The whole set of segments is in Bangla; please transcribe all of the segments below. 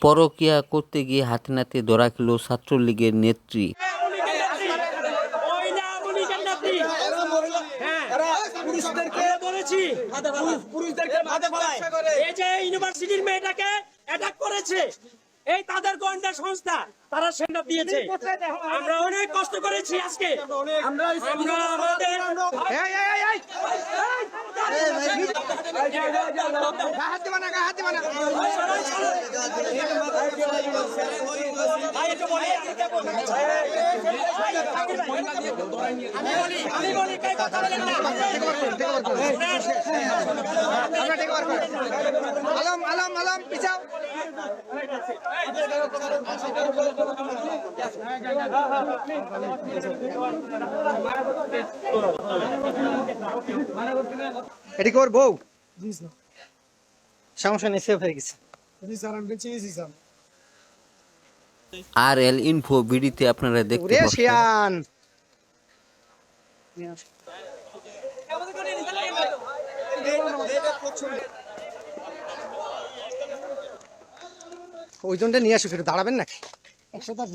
পরকীয়া করতে গিয়ে হাতে নাতে ধরা খেল ছাত্রলীগের নেত্রী। ইউনিভার্সিটির মেয়েটাকে অ্যাটাক করেছে, এই তাদের গোয়েন্দা সংস্থা, তারা সেটা দিয়েছে। আমরা অনেক কষ্ট করেছি আজকে, আমরা আমাদের এটি কর বউ সমস্যা নেই, সেভ হয়ে গেছে। RL ইনফো ভিডিওতে আপনারা দেখতে পাচ্ছেন। ওই জনটা নিয়ে আসুক, একটু দাঁড়াবেন নাকি? 110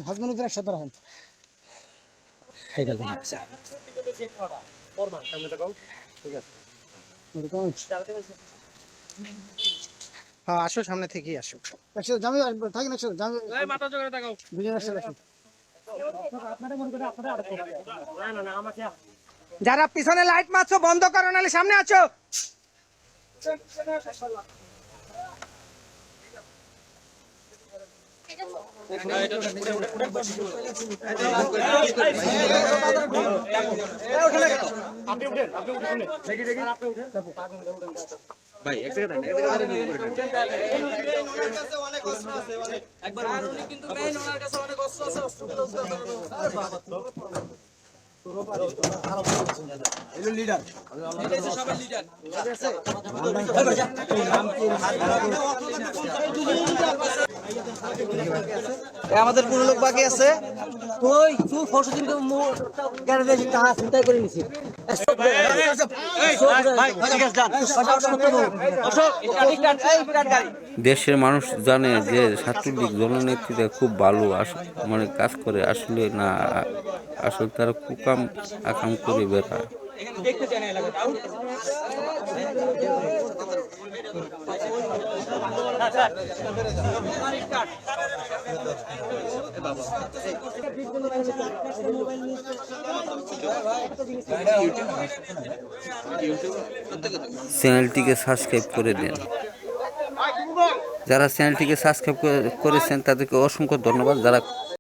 রাখেন। হ্যাঁ, আসো, সামনে থেকেই আসো। যারা পিছনে লাইট মারছো বন্ধ করো, নাহলে সামনে আছো। ভাই এক সেকেন্ড একবার উনি কিন্তু মেইন, ওনার কাছে অনেক অস্ত্র আছে, অস্ত্রগুলো লিডার সবাই লিডার আমাদের কোন লোক বাকি আছে? ওই তুই ফরসদিন গ্যারেজে টাকা চিন্তাই করে নিছি। দেশের মানুষ জানে যে ছাত্রলীগ জননেত্রীরা খুব ভালো মানে কাজ করে, আসলে না, আসলে তারা কুকাম আকাম করে বেড়ায়। চ্যানেলটিকে সাবস্ক্রাইব করে দেন। যারা চ্যানেলটিকে সাবস্ক্রাইব করেছেন তাদেরকে অসংখ্য ধন্যবাদ। যারা